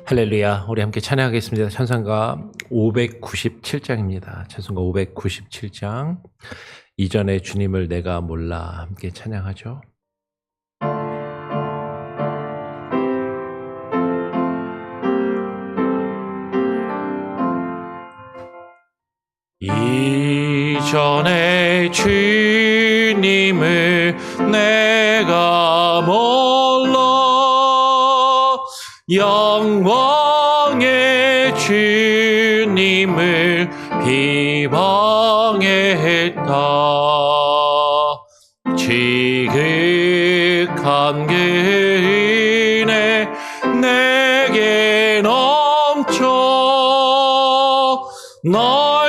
할렐루야. 우리 함께 찬양하겠습니다. 찬송가 597장입니다. 찬송가 597장. 이전에 주님을 내가 몰라. 함께 찬양하죠. 이전에 주님을 내가 몰라 영광의 주님을 비방했다. 지극한 그 은혜 내게 넘쳐 날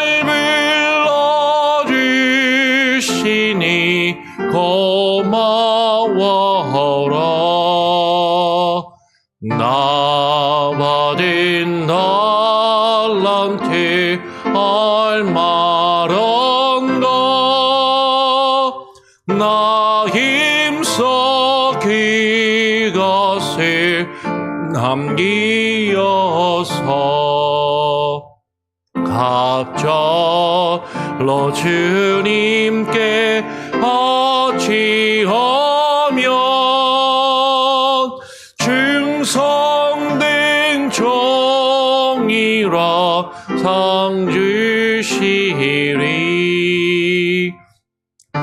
불러주시니 고마워라. 나 받은 달란트 얼마런가 나 힘써 그것을 남기어서 갑절로 주님께 바치하며 충성된 종이라 상 주시리.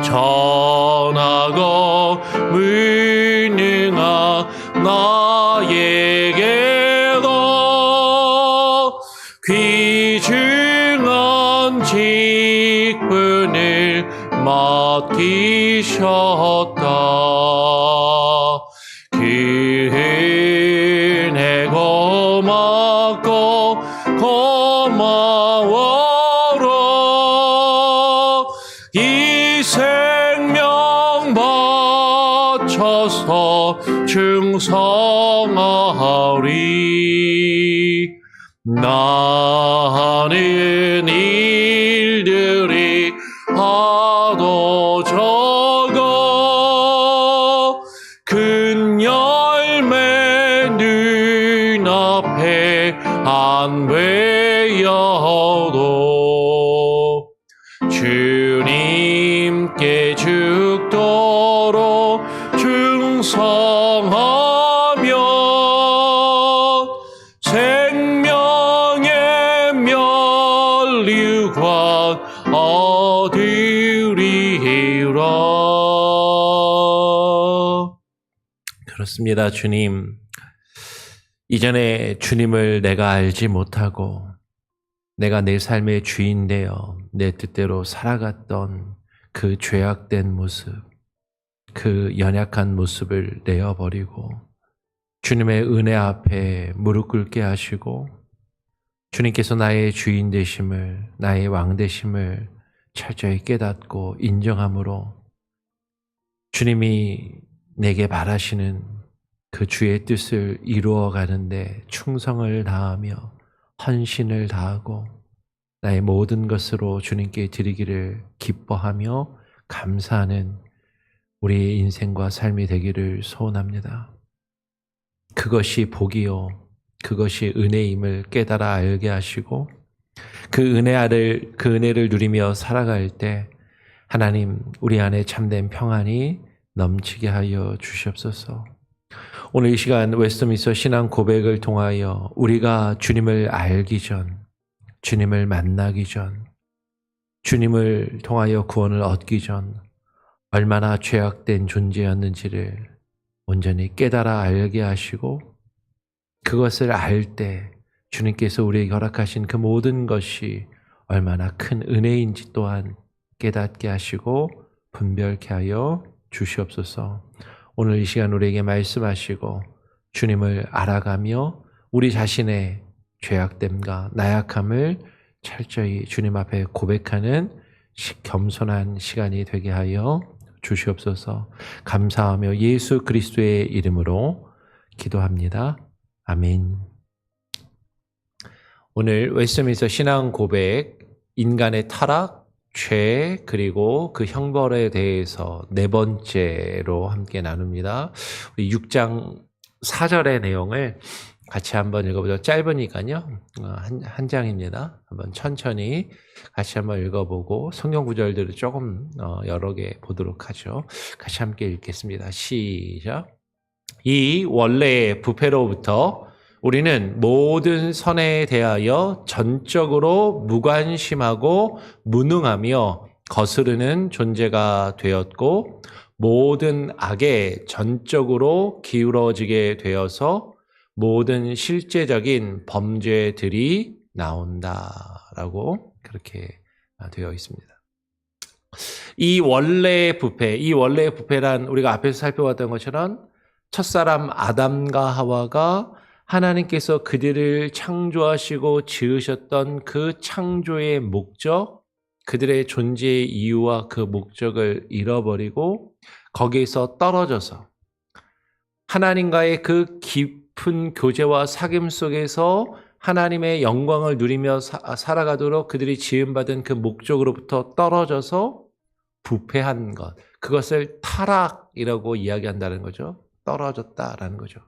전하고 무능한 나에게도 귀중한 직분을 맡기셨다. 그 은혜 고맙고 고마워라. 이 생명 바쳐서 충성하리. 나는 일들이 하도 적어 큰 열매 눈앞에 안 보여도 주님께 죽도록 충성하며 생명의 면류관 얻으리라. 그렇습니다. 주님, 이전에 주님을 내가 알지 못하고 내가 내 삶의 주인 되어 내 뜻대로 살아갔던 그 죄악된 모습, 그 연약한 모습을 내어버리고 주님의 은혜 앞에 무릎 꿇게 하시고 주님께서 나의 주인 되심을, 나의 왕 되심을 철저히 깨닫고 인정함으로 주님이 내게 바라시는 그 주의 뜻을 이루어 가는데 충성을 다하며 헌신을 다하고 나의 모든 것으로 주님께 드리기를 기뻐하며 감사하는 우리의 인생과 삶이 되기를 소원합니다. 그것이 복이요, 그것이 은혜임을 깨달아 알게 하시고 그 은혜를 누리며 살아갈 때 하나님 우리 안에 참된 평안이 넘치게 하여 주시옵소서. 오늘 이 시간 웨스트민스터 신앙 고백을 통하여 우리가 주님을 알기 전, 주님을 만나기 전, 주님을 통하여 구원을 얻기 전 얼마나 죄악된 존재였는지를 온전히 깨달아 알게 하시고 그것을 알 때 주님께서 우리에게 허락하신 그 모든 것이 얼마나 큰 은혜인지 또한 깨닫게 하시고 분별케 하여 주시옵소서. 오늘 이 시간 우리에게 말씀하시고 주님을 알아가며 우리 자신의 죄악됨과 나약함을 철저히 주님 앞에 고백하는 겸손한 시간이 되게 하여 주시옵소서. 감사하며 예수 그리스도의 이름으로 기도합니다. 아멘. 오늘 웨스트민스터 신앙 고백, 인간의 타락, 죄, 그리고 그 형벌에 대해서 네 번째로 함께 나눕니다. 우리 6장 4절의 내용을 같이 한번 읽어보죠. 짧으니까요. 한 장입니다. 한번 천천히 같이 한번 읽어보고 성경 구절들을 조금 여러 개 보도록 하죠. 같이 함께 읽겠습니다. 시작. 이 원래의 부패로부터 우리는 모든 선에 대하여 전적으로 무관심하고 무능하며 거스르는 존재가 되었고 모든 악에 전적으로 기울어지게 되어서 모든 실제적인 범죄들이 나온다라고 그렇게 되어 있습니다. 이 원래의 부패란 우리가 앞에서 살펴봤던 것처럼 첫사람 아담과 하와가 하나님께서 그들을 창조하시고 지으셨던 그 창조의 목적, 그들의 존재의 이유와 그 목적을 잃어버리고 거기에서 떨어져서 하나님과의 그 깊은 교제와 사귐 속에서 하나님의 영광을 누리며 살아가도록 그들이 지음받은 그 목적으로부터 떨어져서 부패한 것, 그것을 타락이라고 이야기한다는 거죠. 떨어졌다라는 거죠.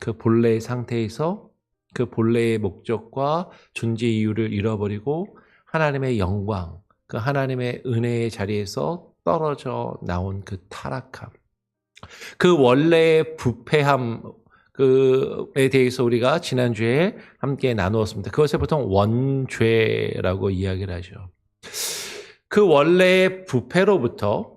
그 본래의 상태에서 그 본래의 목적과 존재 이유를 잃어버리고 하나님의 영광, 그 하나님의 은혜의 자리에서 떨어져 나온 그 타락함, 그 원래의 부패함, 그에 대해서 우리가 지난주에 함께 나누었습니다. 그것을 보통 원죄라고 이야기를 하죠. 그 원래의 부패로부터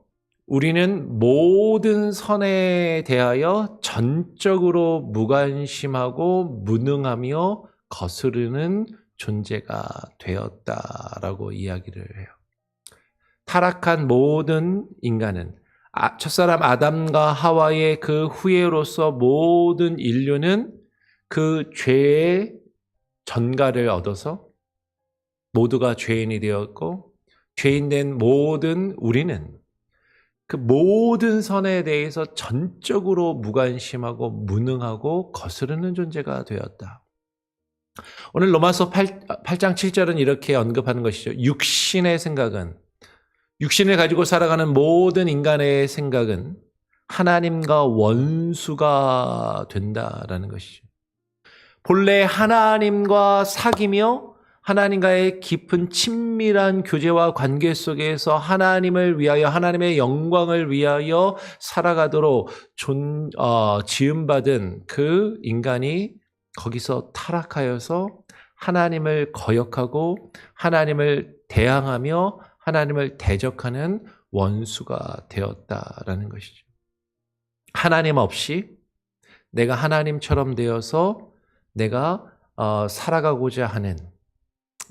우리는 모든 선에 대하여 전적으로 무관심하고 무능하며 거스르는 존재가 되었다라고 이야기를 해요. 타락한 모든 인간은 첫사람 아담과 하와의 그 후예로서 모든 인류는 그 죄의 전가를 얻어서 모두가 죄인이 되었고 죄인된 모든 우리는 그 모든 선에 대해서 전적으로 무관심하고 무능하고 거스르는 존재가 되었다. 오늘 로마서 8장 7절은 이렇게 언급하는 것이죠. 육신의 생각은, 육신을 가지고 살아가는 모든 인간의 생각은 하나님과 원수가 된다라는 것이죠. 본래 하나님과 사귀며 하나님과의 깊은 친밀한 교제와 관계 속에서 하나님을 위하여 하나님의 영광을 위하여 살아가도록 지음받은 그 인간이 거기서 타락하여서 하나님을 거역하고 하나님을 대항하며 하나님을 대적하는 원수가 되었다라는 것이죠. 하나님 없이 내가 하나님처럼 되어서 내가 살아가고자 하는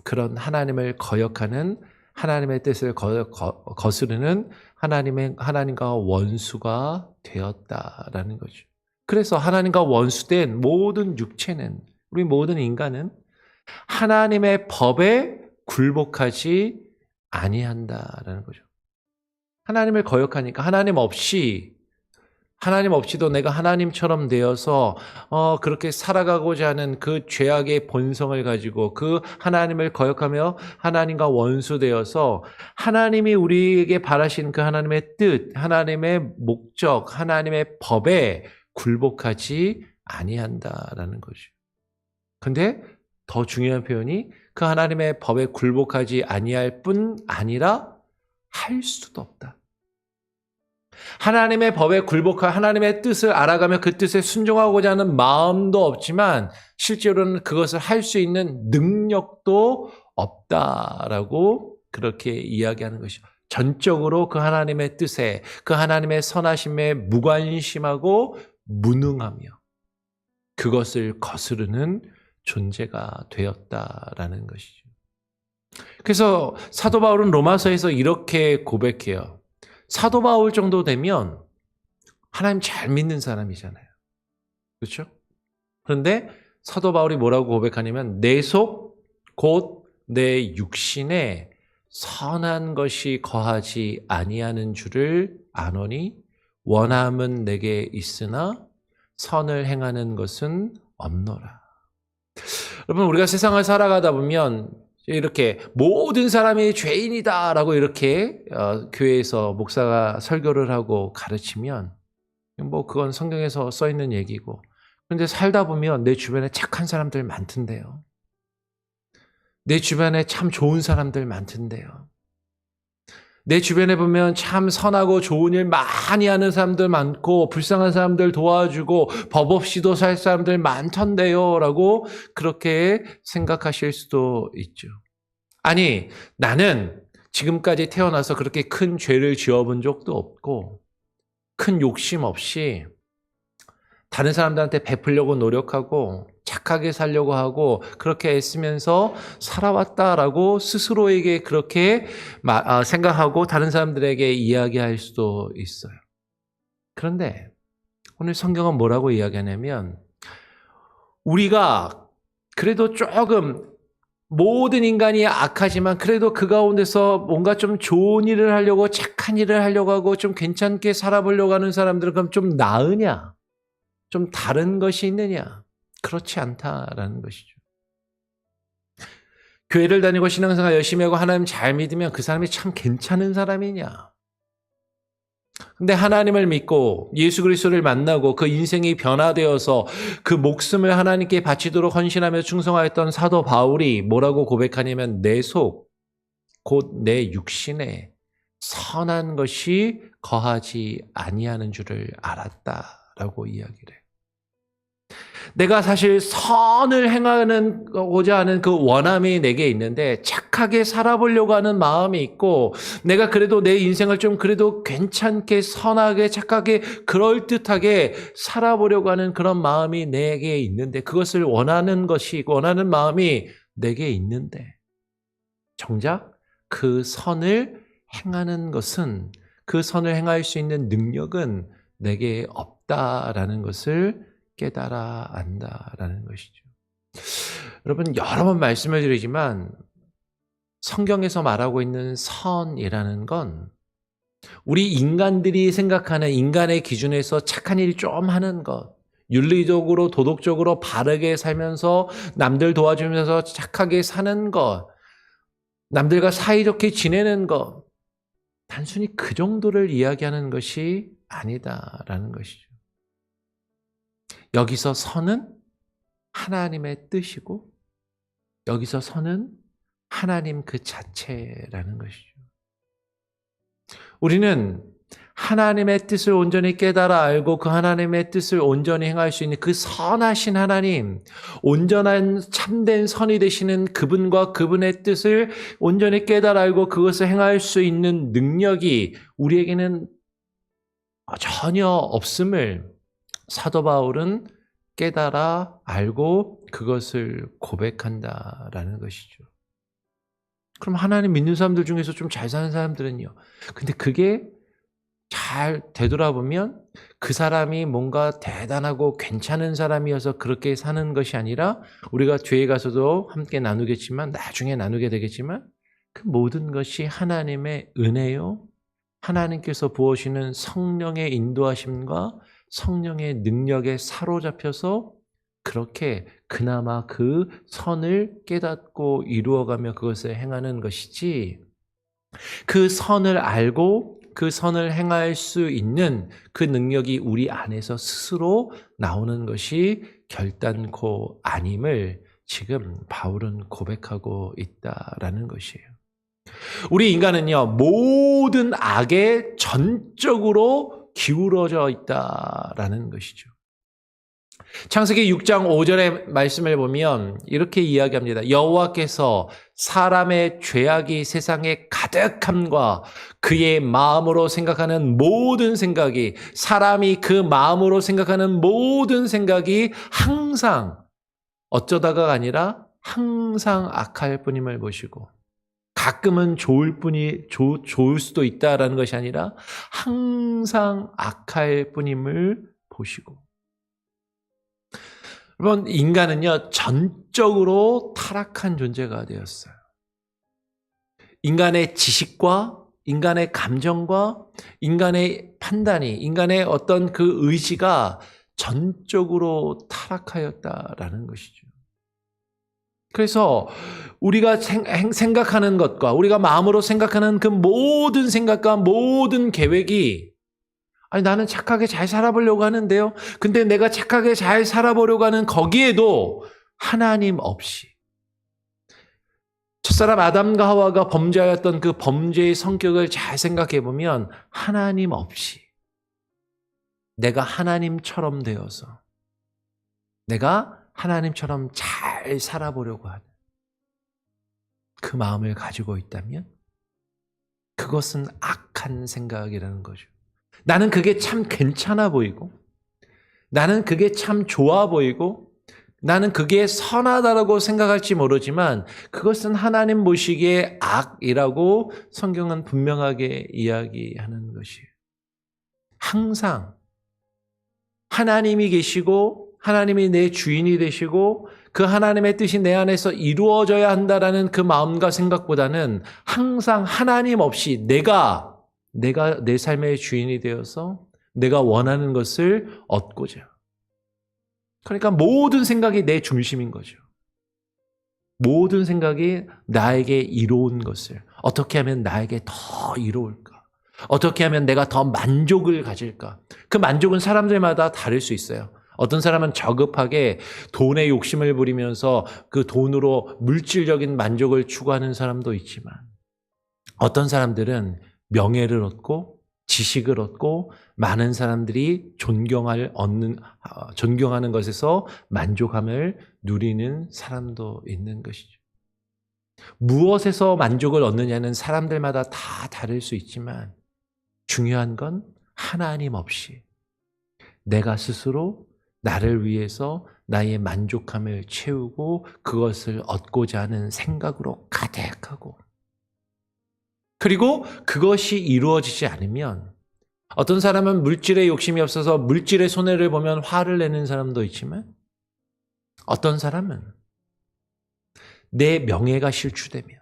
그런 하나님을 거역하는 하나님의 뜻을 거스르는 하나님과 원수가 되었다라는 거죠. 그래서 하나님과 원수된 모든 육체는, 우리 모든 인간은 하나님의 법에 굴복하지 아니한다라는 거죠. 하나님을 거역하니까 하나님 없이도 내가 하나님처럼 되어서 그렇게 살아가고자 하는 그 죄악의 본성을 가지고 그 하나님을 거역하며 하나님과 원수되어서 하나님이 우리에게 바라시는 그 하나님의 뜻, 하나님의 목적, 하나님의 법에 굴복하지 아니한다라는 거죠. 근데 더 중요한 표현이 그 하나님의 법에 굴복하지 아니할 뿐 아니라 할 수도 없다. 하나님의 법에 굴복한 하나님의 뜻을 알아가며 그 뜻에 순종하고자 하는 마음도 없지만 실제로는 그것을 할 수 있는 능력도 없다라고 그렇게 이야기하는 것이죠. 전적으로 그 하나님의 뜻에, 그 하나님의 선하심에 무관심하고 무능하며 그것을 거스르는 존재가 되었다라는 것이죠. 그래서 사도 바울은 로마서에서 이렇게 고백해요. 사도 바울 정도 되면 하나님 잘 믿는 사람이잖아요. 그렇죠? 그런데 사도 바울이 뭐라고 고백하냐면 내 속 곧 내 육신에 선한 것이 거하지 아니하는 줄을 아노니 원함은 내게 있으나 선을 행하는 것은 없노라. 여러분, 우리가 세상을 살아가다 보면 이렇게 모든 사람이 죄인이다라고 이렇게 교회에서 목사가 설교를 하고 가르치면 뭐 그건 성경에서 써 있는 얘기고 그런데 살다 보면 내 주변에 착한 사람들 많던데요. 내 주변에 참 좋은 사람들 많던데요. 내 주변에 보면 참 선하고 좋은 일 많이 하는 사람들 많고 불쌍한 사람들 도와주고 법 없이도 살 사람들 많던데요. 라고 그렇게 생각하실 수도 있죠. 아니, 나는 지금까지 태어나서 그렇게 큰 죄를 지어본 적도 없고 큰 욕심 없이 다른 사람들한테 베풀려고 노력하고 착하게 살려고 하고 그렇게 애쓰면서 살아왔다라고 스스로에게 그렇게 생각하고 다른 사람들에게 이야기할 수도 있어요. 그런데 오늘 성경은 뭐라고 이야기하냐면 우리가 그래도 조금 모든 인간이 악하지만 그래도 그 가운데서 뭔가 좀 좋은 일을 하려고 착한 일을 하려고 하고 좀 괜찮게 살아보려고 하는 사람들은 그럼 좀 나으냐? 좀 다른 것이 있느냐? 그렇지 않다라는 것이죠. 교회를 다니고 신앙생활 열심히 하고 하나님 잘 믿으면 그 사람이 참 괜찮은 사람이냐? 근데 하나님을 믿고 예수 그리스도를 만나고 그 인생이 변화되어서 그 목숨을 하나님께 바치도록 헌신하며 충성하였던 사도 바울이 뭐라고 고백하냐면 내 속, 곧 내 육신에 선한 것이 거하지 아니하는 줄을 알았다라고 이야기를 해요. 내가 사실 선을 행하고자 하는 그 원함이 내게 있는데 착하게 살아보려고 하는 마음이 있고 내가 그래도 내 인생을 좀 그래도 괜찮게 선하게 착하게 그럴듯하게 살아보려고 하는 그런 마음이 내게 있는데 그것을 원하는 마음이 내게 있는데 정작 그 선을 행하는 것은 그 선을 행할 수 있는 능력은 내게 없다라는 것을 깨달아 안다라는 것이죠. 여러분 여러 번 말씀을 드리지만 성경에서 말하고 있는 선이라는 건 우리 인간들이 생각하는 인간의 기준에서 착한 일 좀 하는 것, 윤리적으로 도덕적으로 바르게 살면서 남들 도와주면서 착하게 사는 것, 남들과 사이좋게 지내는 것, 단순히 그 정도를 이야기하는 것이 아니다라는 것이죠. 여기서 선은 하나님의 뜻이고 여기서 선은 하나님 그 자체라는 것이죠. 우리는 하나님의 뜻을 온전히 깨달아 알고 그 하나님의 뜻을 온전히 행할 수 있는 그 선하신 하나님, 온전한 참된 선이 되시는 그분과 그분의 뜻을 온전히 깨달아 알고 그것을 행할 수 있는 능력이 우리에게는 전혀 없음을 사도 바울은 깨달아 알고 그것을 고백한다라는 것이죠. 그럼 하나님 믿는 사람들 중에서 좀 잘 사는 사람들은요. 근데 그게 잘 되돌아보면 그 사람이 뭔가 대단하고 괜찮은 사람이어서 그렇게 사는 것이 아니라 우리가 뒤에 가서도 함께 나누겠지만 나중에 나누게 되겠지만 그 모든 것이 하나님의 은혜요. 하나님께서 부어주시는 성령의 인도하심과 성령의 능력에 사로잡혀서 그렇게 그나마 그 선을 깨닫고 이루어가며 그것을 행하는 것이지 그 선을 알고 그 선을 행할 수 있는 그 능력이 우리 안에서 스스로 나오는 것이 결단코 아님을 지금 바울은 고백하고 있다라는 것이에요. 우리 인간은요, 모든 악에 전적으로 기울어져 있다라는 것이죠. 창세기 6장 5절의 말씀을 보면 이렇게 이야기합니다. 여호와께서 사람의 죄악이 세상에 가득함과 그의 마음으로 생각하는 모든 생각이 사람이 그 마음으로 생각하는 모든 생각이 항상 어쩌다가 아니라 항상 악할 뿐임을 보시고 가끔은 좋을 수도 있다라는 것이 아니라 항상 악할 뿐임을 보시고 여러분 인간은요 전적으로 타락한 존재가 되었어요. 인간의 지식과 인간의 감정과 인간의 판단이 인간의 어떤 그 의지가 전적으로 타락하였다라는 것이죠. 그래서 우리가 생각하는 것과 우리가 마음으로 생각하는 그 모든 생각과 모든 계획이 아니, 나는 착하게 잘 살아보려고 하는데요. 근데 내가 착하게 잘 살아보려고 하는 거기에도 하나님 없이, 첫사람 아담과 하와가 범죄하였던 그 범죄의 성격을 잘 생각해 보면 하나님 없이 내가 하나님처럼 되어서 내가 하나님처럼 잘 살아보려고 하는 그 마음을 가지고 있다면 그것은 악한 생각이라는 거죠. 나는 그게 참 괜찮아 보이고, 나는 그게 참 좋아 보이고, 나는 그게 선하다라고 생각할지 모르지만 그것은 하나님 보시기에 악이라고 성경은 분명하게 이야기하는 것이에요. 항상 하나님이 계시고 하나님이 내 주인이 되시고 그 하나님의 뜻이 내 안에서 이루어져야 한다라는 그 마음과 생각보다는 항상 하나님 없이 내가 내 삶의 주인이 되어서 내가 원하는 것을 얻고자. 그러니까 모든 생각이 내 중심인 거죠. 모든 생각이 나에게 이로운 것을 어떻게 하면 나에게 더 이로울까? 어떻게 하면 내가 더 만족을 가질까? 그 만족은 사람들마다 다를 수 있어요. 어떤 사람은 저급하게 돈에 욕심을 부리면서 그 돈으로 물질적인 만족을 추구하는 사람도 있지만 어떤 사람들은 명예를 얻고 지식을 얻고 많은 사람들이 존경하는 것에서 만족함을 누리는 사람도 있는 것이죠. 무엇에서 만족을 얻느냐는 사람들마다 다 다를 수 있지만 중요한 건 하나님 없이 내가 스스로 나를 위해서 나의 만족함을 채우고 그것을 얻고자 하는 생각으로 가득하고, 그리고 그것이 이루어지지 않으면 어떤 사람은 물질에 욕심이 없어서 물질의 손해를 보면 화를 내는 사람도 있지만 어떤 사람은 내 명예가 실추되면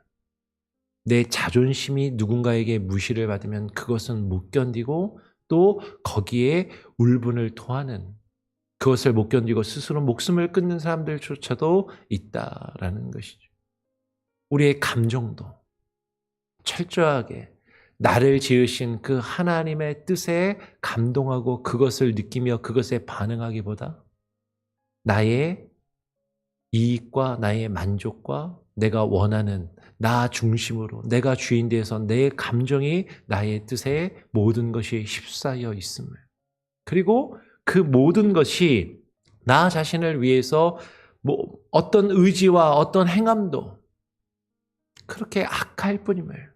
내 자존심이 누군가에게 무시를 받으면 그것은 못 견디고 또 거기에 울분을 토하는, 그것을 못 견디고 스스로 목숨을 끊는 사람들조차도 있다라는 것이죠. 우리의 감정도 철저하게 나를 지으신 그 하나님의 뜻에 감동하고 그것을 느끼며 그것에 반응하기보다 나의 이익과 나의 만족과 내가 원하는 나 중심으로 내가 주인 되어서 내 감정이 나의 뜻에 모든 것이 휩싸여 있음을, 그리고 그 모든 것이 나 자신을 위해서 어떤 의지와 어떤 행함도 그렇게 악할 뿐임을,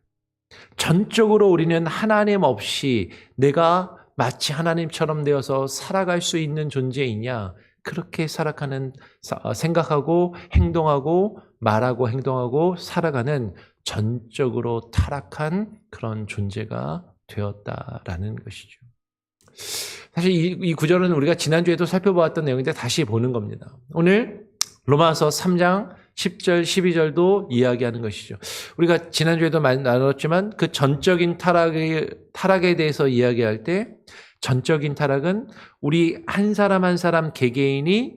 전적으로 우리는 하나님 없이 내가 마치 하나님처럼 되어서 살아갈 수 있는 존재이냐, 그렇게 생각하고 행동하고 말하고 행동하고 살아가는 전적으로 타락한 그런 존재가 되었다라는 것이죠. 사실 이 구절은 우리가 지난주에도 살펴보았던 내용인데 다시 보는 겁니다. 오늘 로마서 3장 10절, 12절도 이야기하는 것이죠. 우리가 지난주에도 많이 나눴지만 그 전적인 타락에 대해서 이야기할 때 전적인 타락은 우리 한 사람 한 사람 개개인이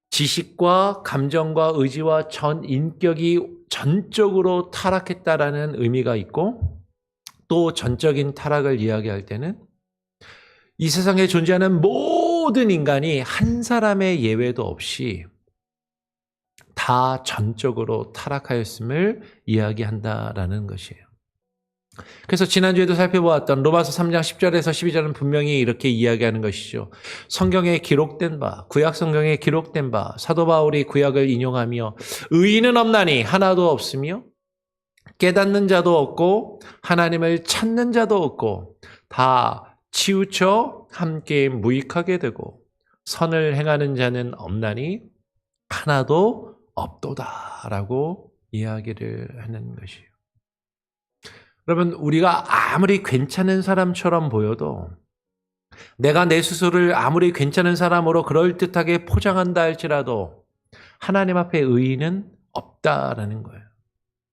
지식과 감정과 의지와 전 인격이 전적으로 타락했다라는 의미가 있고, 또 전적인 타락을 이야기할 때는 이 세상에 존재하는 모든 인간이 한 사람의 예외도 없이 다 전적으로 타락하였음을 이야기한다라는 것이에요. 그래서 지난주에도 살펴보았던 로마서 3장 10절에서 12절은 분명히 이렇게 이야기하는 것이죠. 성경에 기록된 바, 구약 성경에 기록된 바, 사도 바울이 구약을 인용하며 의인은 없나니 하나도 없으며 깨닫는 자도 없고 하나님을 찾는 자도 없고 다 치우쳐 함께 무익하게 되고 선을 행하는 자는 없나니 하나도 없도다라고 이야기를 하는 것이에요. 여러분, 우리가 아무리 괜찮은 사람처럼 보여도, 내가 내 스스로를 아무리 괜찮은 사람으로 그럴듯하게 포장한다 할지라도 하나님 앞에 의인은 없다라는 거예요.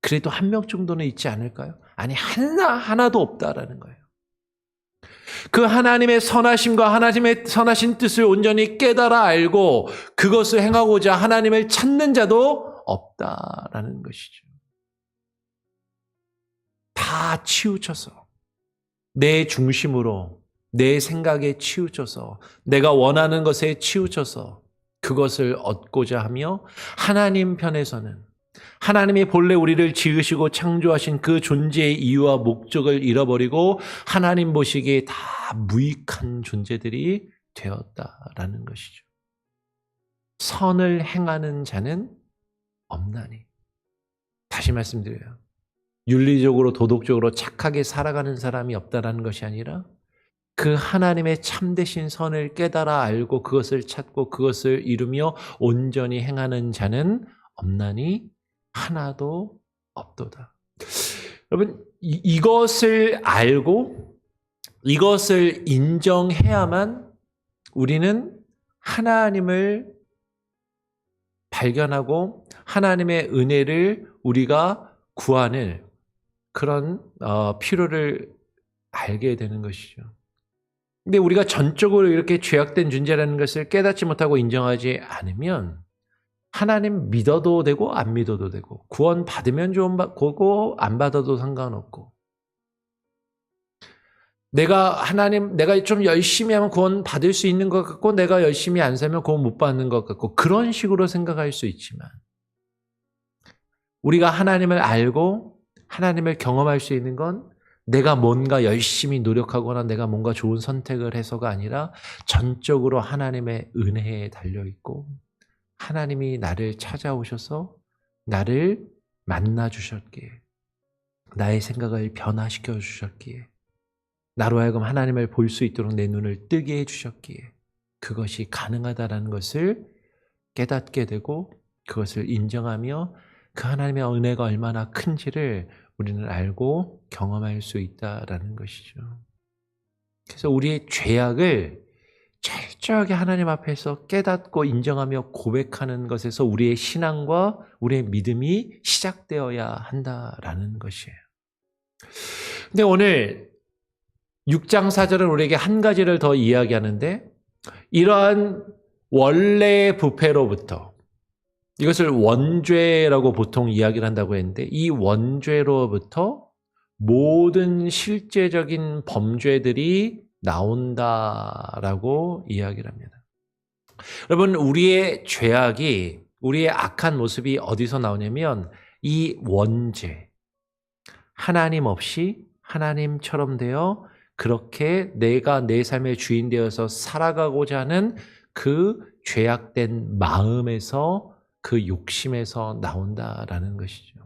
그래도 한 명 정도는 있지 않을까요? 아니, 하나도 없다라는 거예요. 그 하나님의 선하심과 하나님의 선하신 뜻을 온전히 깨달아 알고 그것을 행하고자 하나님을 찾는 자도 없다라는 것이죠. 다 치우쳐서 내 중심으로 내 생각에 치우쳐서 내가 원하는 것에 치우쳐서 그것을 얻고자 하며 하나님 편에서는 하나님이 본래 우리를 지으시고 창조하신 그 존재의 이유와 목적을 잃어버리고 하나님 보시기에 다 무익한 존재들이 되었다라는 것이죠. 선을 행하는 자는 없나니. 다시 말씀드려요. 윤리적으로 도덕적으로 착하게 살아가는 사람이 없다라는 것이 아니라 그 하나님의 참되신 선을 깨달아 알고 그것을 찾고 그것을 이루며 온전히 행하는 자는 없나니 하나도 없도다. 여러분, 이것을 알고 이것을 인정해야만 우리는 하나님을 발견하고 하나님의 은혜를 우리가 구하는 그런 필요를 알게 되는 것이죠. 근데 우리가 전적으로 이렇게 죄악된 존재라는 것을 깨닫지 못하고 인정하지 않으면 하나님 믿어도 되고 안 믿어도 되고 구원 받으면 좋은 거고 안 받아도 상관없고 내가 좀 열심히 하면 구원 받을 수 있는 것 같고 내가 열심히 안 살면 구원 못 받는 것 같고 그런 식으로 생각할 수 있지만 우리가 하나님을 알고 하나님을 경험할 수 있는 건 내가 뭔가 열심히 노력하거나 내가 뭔가 좋은 선택을 해서가 아니라 전적으로 하나님의 은혜에 달려있고 하나님이 나를 찾아오셔서 나를 만나 주셨기에 나의 생각을 변화시켜 주셨기에 나로 하여금 하나님을 볼 수 있도록 내 눈을 뜨게 해주셨기에 그것이 가능하다라는 것을 깨닫게 되고 그것을 인정하며 그 하나님의 은혜가 얼마나 큰지를 우리는 알고 경험할 수 있다라는 것이죠. 그래서 우리의 죄악을 철저하게 하나님 앞에서 깨닫고 인정하며 고백하는 것에서 우리의 신앙과 우리의 믿음이 시작되어야 한다라는 것이에요. 근데 오늘 6장 4절은 우리에게 한 가지를 더 이야기하는데 이러한 원래 부패로부터 이것을 원죄라고 보통 이야기를 한다고 했는데 이 원죄로부터 모든 실제적인 범죄들이 나온다라고 이야기를 합니다. 여러분, 우리의 죄악이 우리의 악한 모습이 어디서 나오냐면 이 원죄, 하나님 없이 하나님처럼 되어 그렇게 내가 내 삶의 주인 되어서 살아가고자 하는 그 죄악된 마음에서 그 욕심에서 나온다라는 것이죠.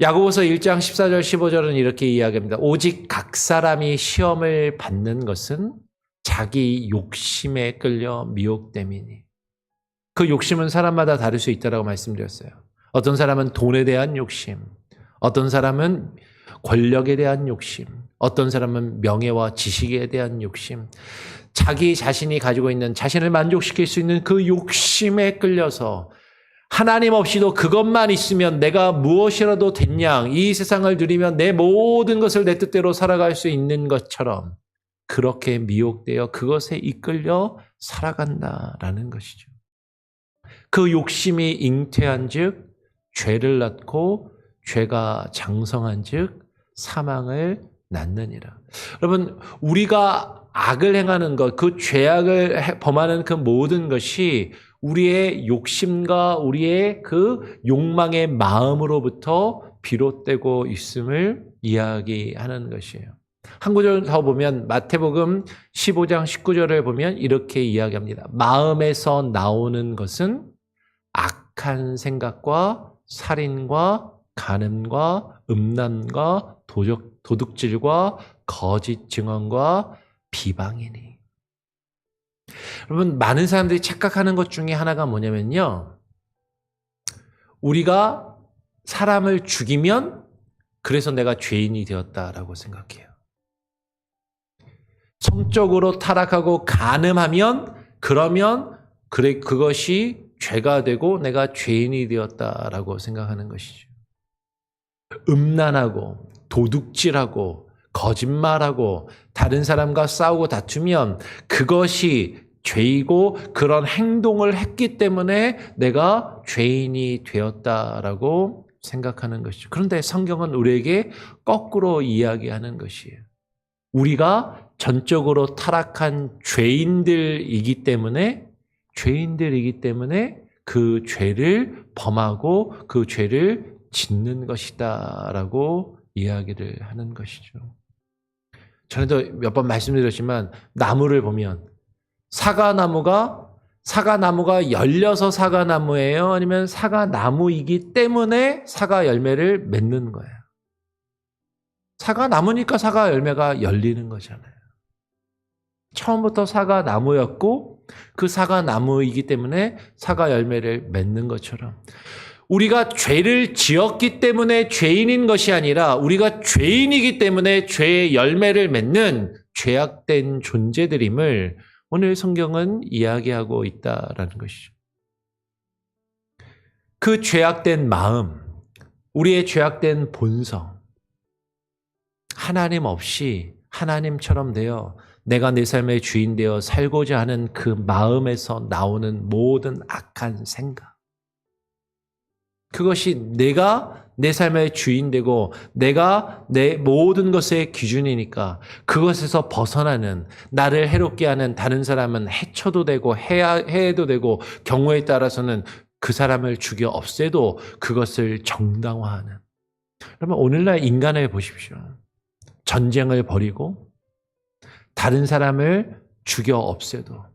야고보서 1장 14절 15절은 이렇게 이야기합니다. 오직 각 사람이 시험을 받는 것은 자기 욕심에 끌려 미혹됨이니. 그 욕심은 사람마다 다를 수 있다고 말씀드렸어요. 어떤 사람은 돈에 대한 욕심, 어떤 사람은 권력에 대한 욕심, 어떤 사람은 명예와 지식에 대한 욕심, 자기 자신이 가지고 있는 자신을 만족시킬 수 있는 그 욕심에 끌려서 하나님 없이도 그것만 있으면 내가 무엇이라도 됐냐, 이 세상을 누리면 내 모든 것을 내 뜻대로 살아갈 수 있는 것처럼 그렇게 미혹되어 그것에 이끌려 살아간다라는 것이죠. 그 욕심이 잉태한 즉 죄를 낳고 죄가 장성한 즉 사망을 낳느니라. 여러분, 우리가 악을 행하는 것, 그 죄악을 범하는 그 모든 것이 우리의 욕심과 우리의 그 욕망의 마음으로부터 비롯되고 있음을 이야기하는 것이에요. 한 구절 더 보면 마태복음 15장 19절을 보면 이렇게 이야기합니다. 마음에서 나오는 것은 악한 생각과 살인과 간음과 음란과 도둑질과 거짓 증언과 비방이니. 여러분, 많은 사람들이 착각하는 것 중에 하나가 뭐냐면요, 우리가 사람을 죽이면 그래서 내가 죄인이 되었다라고 생각해요. 성적으로 타락하고 간음하면 그러면 그것이 죄가 되고 내가 죄인이 되었다라고 생각하는 것이죠. 음란하고 도둑질하고 거짓말하고 다른 사람과 싸우고 다투면 그것이 죄이고 그런 행동을 했기 때문에 내가 죄인이 되었다라고 생각하는 것이죠. 그런데 성경은 우리에게 거꾸로 이야기하는 것이에요. 우리가 전적으로 타락한 죄인들이기 때문에 그 죄를 범하고 그 죄를 짓는 것이다라고 이야기를 하는 것이죠. 전에도 몇 번 말씀드렸지만 나무를 보면 사과나무가 열려서 사과나무예요? 아니면 사과나무이기 때문에 사과 열매를 맺는 거예요? 사과나무니까 사과 열매가 열리는 거잖아요. 처음부터 사과나무였고 그 사과나무이기 때문에 사과 열매를 맺는 것처럼 우리가 죄를 지었기 때문에 죄인인 것이 아니라 우리가 죄인이기 때문에 죄의 열매를 맺는 죄악된 존재들임을 오늘 성경은 이야기하고 있다라는 것이죠. 그 죄악된 마음, 우리의 죄악된 본성, 하나님 없이 하나님처럼 되어 내가 내 삶의 주인 되어 살고자 하는 그 마음에서 나오는 모든 악한 생각, 그것이 내가 내 삶의 주인 되고 내가 내 모든 것의 기준이니까 그것에서 벗어나는, 나를 해롭게 하는, 다른 사람은 해쳐도 되고 해도 되고 경우에 따라서는 그 사람을 죽여 없애도 그것을 정당화하는. 그러면 오늘날 인간을 보십시오. 전쟁을 벌이고 다른 사람을 죽여 없애도,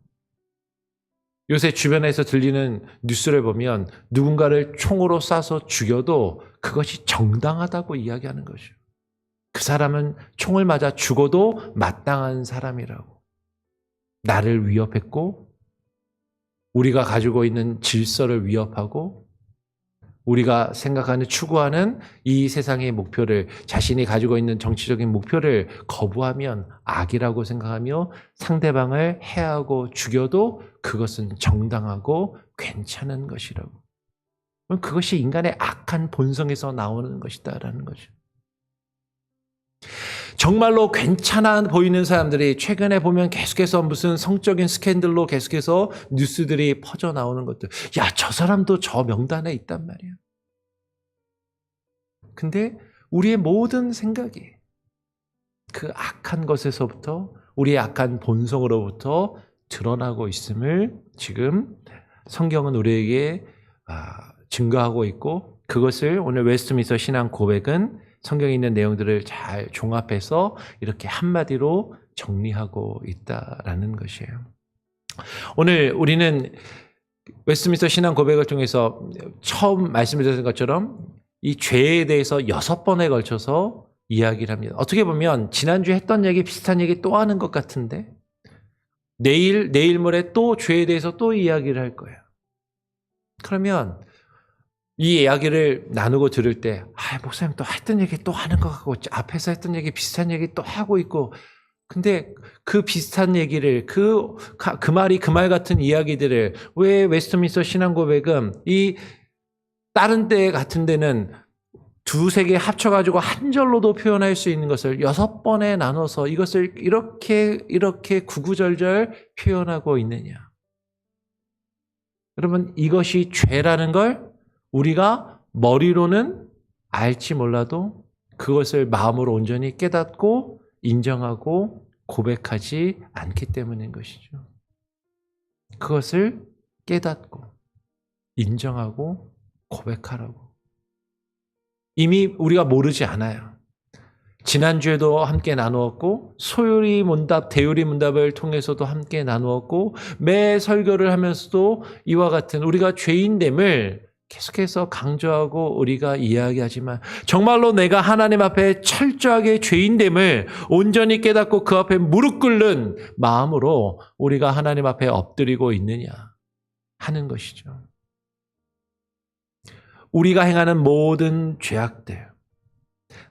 요새 주변에서 들리는 뉴스를 보면 누군가를 총으로 쏴서 죽여도 그것이 정당하다고 이야기하는 거죠. 그 사람은 총을 맞아 죽어도 마땅한 사람이라고. 나를 위협했고 우리가 가지고 있는 질서를 위협하고 우리가 생각하는, 추구하는 이 세상의 목표를, 자신이 가지고 있는 정치적인 목표를 거부하면 악이라고 생각하며 상대방을 해하고 죽여도 그것은 정당하고 괜찮은 것이라고. 그것이 인간의 악한 본성에서 나오는 것이다라는 거죠. 정말로 괜찮아 보이는 사람들이 최근에 보면 계속해서 무슨 성적인 스캔들로 계속해서 뉴스들이 퍼져 나오는 것들. 야, 저 사람도 저 명단에 있단 말이야. 근데 우리의 모든 생각이 그 악한 것에서부터, 우리의 악한 본성으로부터 드러나고 있음을 지금 성경은 우리에게 증거하고 있고, 그것을 오늘 웨스트민스터 신앙 고백은 성경에 있는 내용들을 잘 종합해서 이렇게 한마디로 정리하고 있다라는 것이에요. 오늘 우리는 웨스트민스터 신앙 고백을 통해서 처음 말씀드렸던 것처럼 이 죄에 대해서 6번에 걸쳐서 이야기를 합니다. 어떻게 보면 지난주에 했던 얘기 비슷한 얘기 또 하는 것 같은데 내일 모레 또 죄에 대해서 또 이야기를 할 거예요. 그러면 이 이야기를 나누고 들을 때 목사님 또 했던 얘기 또 하는 것 같고 앞에서 했던 얘기 비슷한 얘기 또 하고 있고, 근데 그 비슷한 얘기를 그 말이 그 말 같은 이야기들을 왜 웨스트민스터 신앙 고백은 이 다른 때 같은 데는 두세 개 합쳐가지고 한 절로도 표현할 수 있는 것을 6번에 나눠서 이것을 이렇게 구구절절 표현하고 있느냐. 여러분, 이것이 죄라는 걸 우리가 머리로는 알지 몰라도 그것을 마음으로 온전히 깨닫고 인정하고 고백하지 않기 때문인 것이죠. 그것을 깨닫고 인정하고 고백하라고. 이미 우리가 모르지 않아요. 지난주에도 함께 나누었고 소요리 문답, 대요리 문답을 통해서도 함께 나누었고 매 설교를 하면서도 이와 같은 우리가 죄인됨을 계속해서 강조하고 우리가 이야기하지만 정말로 내가 하나님 앞에 철저하게 죄인됨을 온전히 깨닫고 그 앞에 무릎 꿇는 마음으로 우리가 하나님 앞에 엎드리고 있느냐 하는 것이죠. 우리가 행하는 모든 죄악들,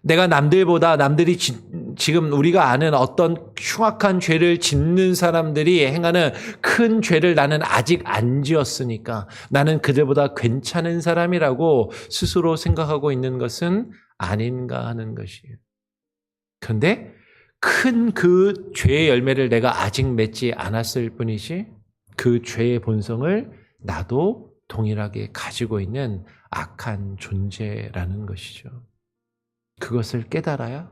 내가 남들이 지금 우리가 아는 어떤 흉악한 죄를 짓는 사람들이 행하는 큰 죄를 나는 아직 안 지었으니까 나는 그들보다 괜찮은 사람이라고 스스로 생각하고 있는 것은 아닌가 하는 것이에요. 그런데 큰 그 죄의 열매를 내가 아직 맺지 않았을 뿐이지 그 죄의 본성을 나도 동일하게 가지고 있는 악한 존재라는 것이죠. 그것을 깨달아야,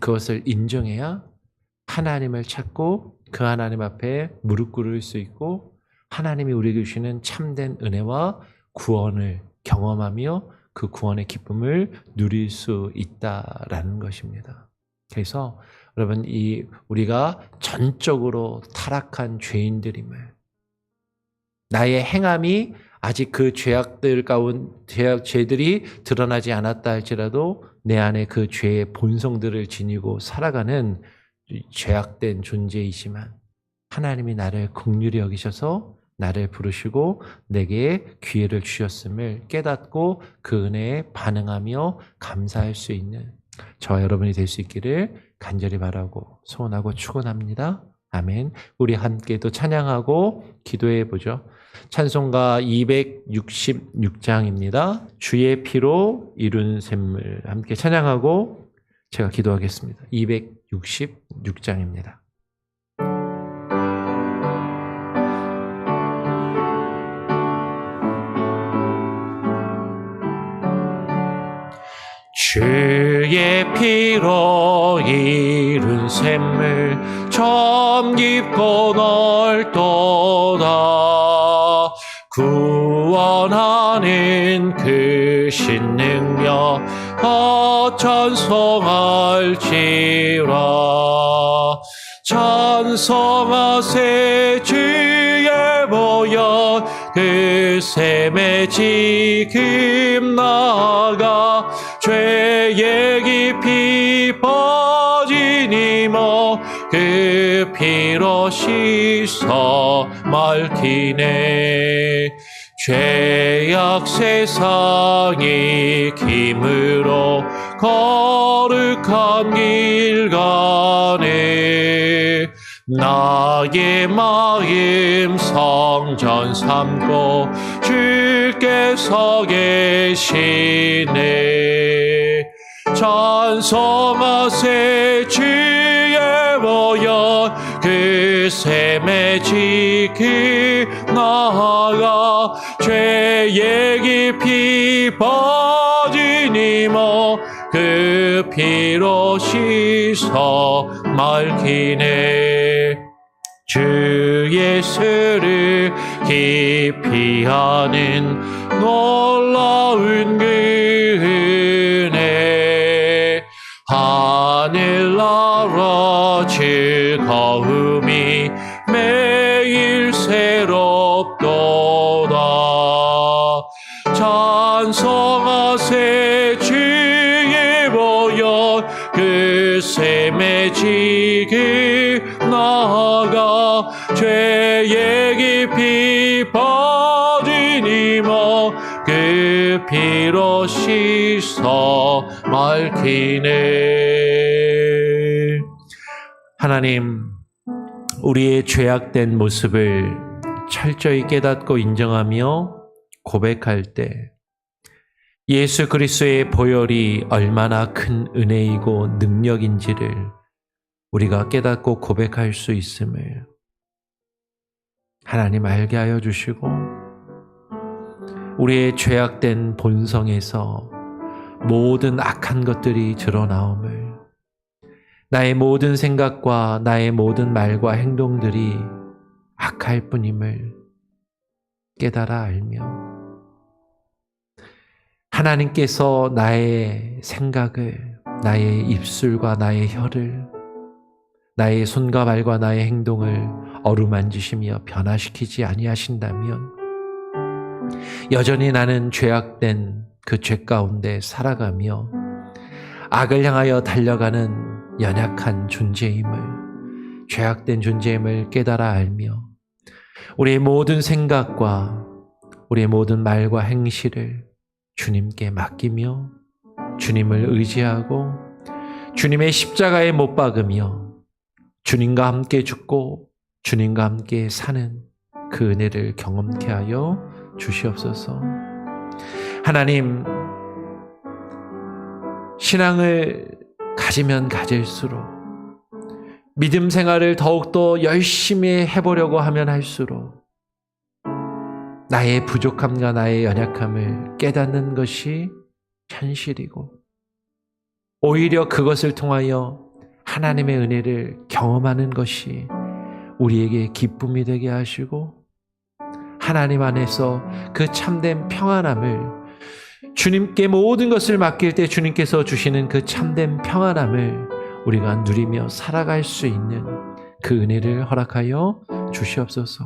그것을 인정해야 하나님을 찾고 그 하나님 앞에 무릎 꿇을 수 있고 하나님이 우리에게 주시는 참된 은혜와 구원을 경험하며 그 구원의 기쁨을 누릴 수 있다라는 것입니다. 그래서 여러분, 우리가 전적으로 타락한 죄인들임을, 나의 행함이 아직 그 죄들이 드러나지 않았다 할지라도 내 안에 그 죄의 본성들을 지니고 살아가는 죄악된 존재이지만 하나님이 나를 긍휼히 여기셔서 나를 부르시고 내게 기회를 주셨음을 깨닫고 그 은혜에 반응하며 감사할 수 있는 저와 여러분이 될 수 있기를 간절히 바라고 소원하고 축원합니다. 아멘. 우리 함께 또 찬양하고 기도해 보죠. 찬송가 266장입니다. 주의 피로 이룬 샘물. 함께 찬양하고 제가 기도하겠습니다. 266장입니다. 주의 피로 이룬 샘물 점 깊고 넓도다. 구원하는 그 신능력 찬송할지라. 찬송하세 주의 보혈 그 샘에 지금 나아가 죄의 깊이 빠진 이모 그 피로 씻어 맑히네. 죄악 세상이 김으로 거룩한 길 가네. 나의 마음 성전 삼고 주께서 계시네. 찬송하세 주의 보혈 그 샘에 지키 나아가 죄의 깊이 빠진 이모 그 피로 씻어 맑히네. 주 예수를 깊이 아는 놀라운 그 은혜 하늘나라 즐거움이 매일 새롭도다. 찬송하세 주의 보혈 그 샘에 지기 나아가 죄의 깊이 빠진 이모 그 피로 씻어 맑히네. 하나님, 우리의 죄악된 모습을 철저히 깨닫고 인정하며 고백할 때 예수 그리스도의 보혈이 얼마나 큰 은혜이고 능력인지를 우리가 깨닫고 고백할 수 있음을 하나님 알게 하여 주시고, 우리의 죄악된 본성에서 모든 악한 것들이 드러나옴을, 나의 모든 생각과 나의 모든 말과 행동들이 악할 뿐임을 깨달아 알며, 하나님께서 나의 생각을, 나의 입술과 나의 혀를, 나의 손과 발과 나의 행동을 어루만지시며 변화시키지 아니하신다면 여전히 나는 죄악된 그 죄 가운데 살아가며 악을 향하여 달려가는 연약한 존재임을, 죄악된 존재임을 깨달아 알며 우리의 모든 생각과 우리의 모든 말과 행실을 주님께 맡기며 주님을 의지하고 주님의 십자가에 못 박으며 주님과 함께 죽고 주님과 함께 사는 그 은혜를 경험케 하여 주시옵소서. 하나님, 신앙을 가지면 가질수록, 믿음 생활을 더욱더 열심히 해보려고 하면 할수록 나의 부족함과 나의 연약함을 깨닫는 것이 현실이고, 오히려 그것을 통하여 하나님의 은혜를 경험하는 것이 우리에게 기쁨이 되게 하시고 하나님 안에서 그 참된 평안함을 주님께 모든 것을 맡길 때 주님께서 주시는 그 참된 평안함을 우리가 누리며 살아갈 수 있는 그 은혜를 허락하여 주시옵소서.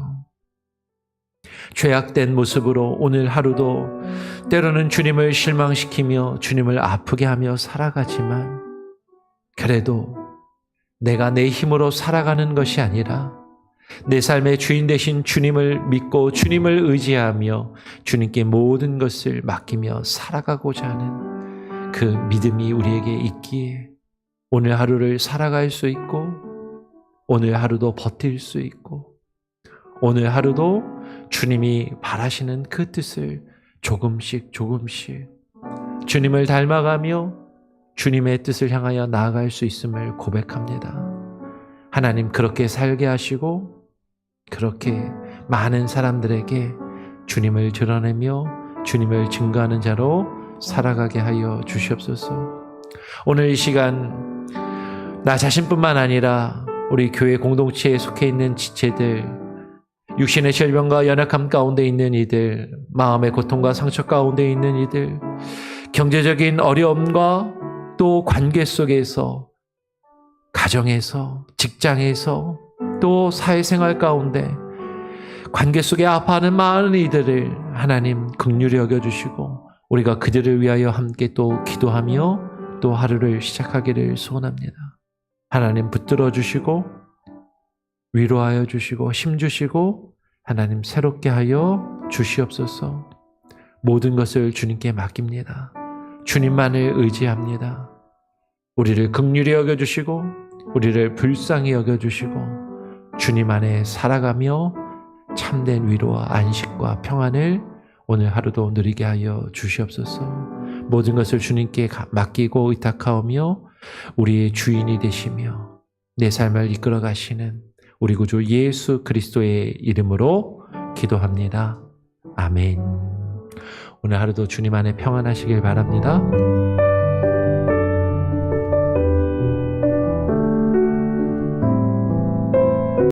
죄악된 모습으로 오늘 하루도 때로는 주님을 실망시키며 주님을 아프게 하며 살아가지만 그래도 내가 내 힘으로 살아가는 것이 아니라 내 삶의 주인 되신 주님을 믿고 주님을 의지하며 주님께 모든 것을 맡기며 살아가고자 하는 그 믿음이 우리에게 있기에 오늘 하루를 살아갈 수 있고 오늘 하루도 버틸 수 있고 오늘 하루도 주님이 바라시는 그 뜻을 조금씩 주님을 닮아가며 주님의 뜻을 향하여 나아갈 수 있음을 고백합니다. 하나님 그렇게 살게 하시고 그렇게 많은 사람들에게 주님을 드러내며 주님을 증거하는 자로 살아가게 하여 주시옵소서. 오늘 이 시간 나 자신뿐만 아니라 우리 교회 공동체에 속해 있는 지체들, 육신의 질병과 연약함 가운데 있는 이들, 마음의 고통과 상처 가운데 있는 이들, 경제적인 어려움과 또 관계 속에서, 가정에서, 직장에서, 또 사회생활 가운데 관계 속에 아파하는 많은 이들을 하나님 긍휼히 여겨주시고 우리가 그들을 위하여 함께 또 기도하며 또 하루를 시작하기를 소원합니다. 하나님 붙들어 주시고 위로하여 주시고 힘주시고 하나님 새롭게 하여 주시옵소서. 모든 것을 주님께 맡깁니다. 주님만을 의지합니다. 우리를 긍휼히 여겨주시고 우리를 불쌍히 여겨주시고 주님 안에 살아가며 참된 위로와 안식과 평안을 오늘 하루도 누리게 하여 주시옵소서. 모든 것을 주님께 맡기고 의탁하오며 우리의 주인이 되시며 내 삶을 이끌어 가시는 우리 구주 예수 그리스도의 이름으로 기도합니다. 아멘. 오늘 하루도 주님 안에 평안하시길 바랍니다.